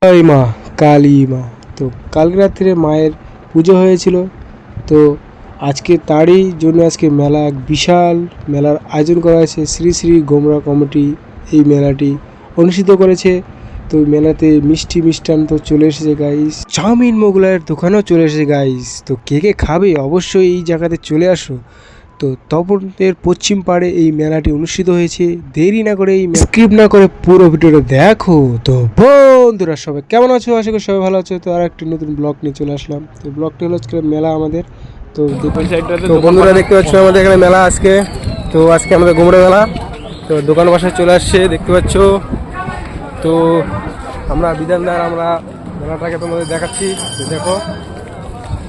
জয় মা কালী মা। তো কালকে রাত্রে মায়ের পুজো হয়েছিল, তো আজকে তারই জন্য আজকে মেলা, এক বিশাল মেলার আয়োজন করা হয়েছে। শ্রী শ্রী গোমরা কমিটি এই মেলাটি অনুষ্ঠিত করেছে। তো মেলাতে মিষ্টি মিষ্টান্ন তো চলে এসেছে গাইস, চাউমিন মোগলাইয়ের দোকানেও চলে এসেছে গাইস। তো কে কে খাবে অবশ্যই এই জায়গাতে চলে আসো। তো তপনের পশ্চিম পাড়ে এই মেলাটি অনুষ্ঠিত হয়েছে। দেরি না করে, এই স্ক্রিপ্ট না করে পুরো ভিডিওটা দেখো। তো বন্ধুরা সবাই কেমন আছো? আশা করি সবাই ভালো আছো। তো আর একটি নতুন ব্লগ নিয়ে চলে আসলাম। তো ব্লগটি হলো আজকে মেলা আমাদের। তো বন্ধুরা দেখতে পাচ্ছ আমাদের এখানে মেলা আজকে। তো আজকে আমাদের গোমড়া মেলা। তো দোকান বাসায় চলে আসছে দেখতে পাচ্ছ। তো আমরা বিধানদার, আমরা মেলাটাকে তোমাদের দেখাচ্ছি। দেখো,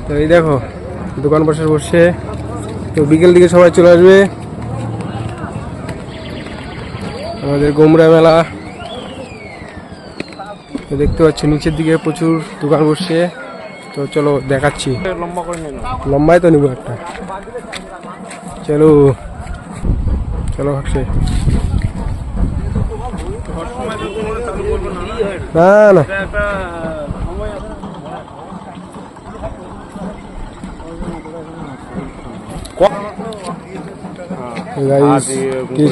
তো এই দেখো দোকান বাসায় বসে। তো বিকেল দিকে সবাই চলে আসবে আমাদের গোমরা মেলা। তো দেখতে পাচ্ছ নিচের দিকে প্রচুর দোকান বসছে। তো চলো দেখাচ্ছি, লম্বাই তো নিব একটা। চলো চলো ভাবছে না না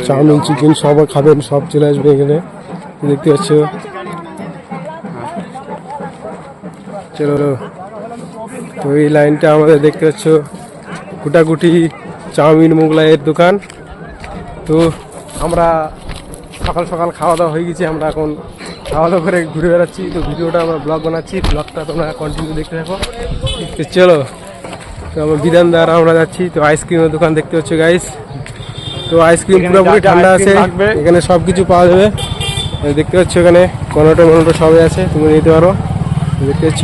চাউমিন চিকেন সব খাবেন, সব চলে আসবে এখানে দেখতে পাচ্ছ। চলো, তো এই লাইনটা আমাদের দেখতে পাচ্ছ গুটাগুটি চাউমিন মোগলাইয়ের দোকান। তো আমরা সকাল সকাল খাওয়া দাওয়া হয়ে গেছি, আমরা এখন খাওয়া দাওয়া করে ঘুরে বেড়াচ্ছি। তো ভিডিওটা আমরা ব্লগ বানাচ্ছি, ব্লগটা তোমরা কন্টিনিউ দেখতে থাকো। তো চলো, তো আমরা বিধানদার আমরা যাচ্ছি। তো আইসক্রিমের দোকান দেখতে পাচ্ছ গাইস। তো আইসক্রিম পুরোপুরি ঠান্ডা আছে, এখানে সব কিছু পাওয়া যাবে। দেখতে পাচ্ছ এখানে কর্নেটো মনোটো সবই আছে, তুমি নিতে পারো। দেখতে পাচ্ছ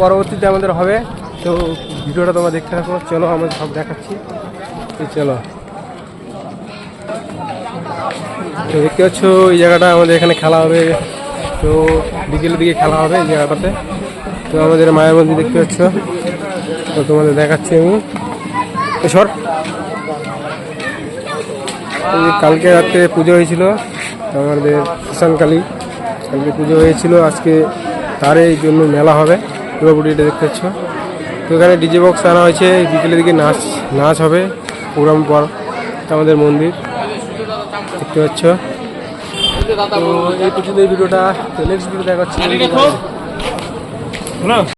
পরবর্তীতে আমাদের হবে। তো ভিডিওটা তোমরা দেখতে থাকো। চলো আমরা সব দেখাচ্ছি। তো চলো, তো দেখতে পাচ্ছ এই জায়গাটা আমাদের এখানে খেলা হবে। তো বিকেলের দিকে খেলা হবে এই জায়গাটাতে। তো আমাদের মায়ের মন্দির দেখতে পাচ্ছ। তো তোমাদের দেখাচ্ছি আমি। সর, কালকে রাত্রে পুজো হয়েছিল আমাদের শ্মশানকালী, কালকে পুজো হয়েছিল। আজকে তার এই জন্য মেলা হবে পুরোপুরি, এটা দেখতে পাচ্ছ। তো এখানে ডিজে বক্স আনা হয়েছে, বিকেলের দিকে নাচ হবে প্রোগ্রাম পর। আমাদের মন্দির দেখতে পাচ্ছ। তো এই পর্যন্ত এই ভিডিওটা, নেক্সট ভিডিও দেখাচ্ছি।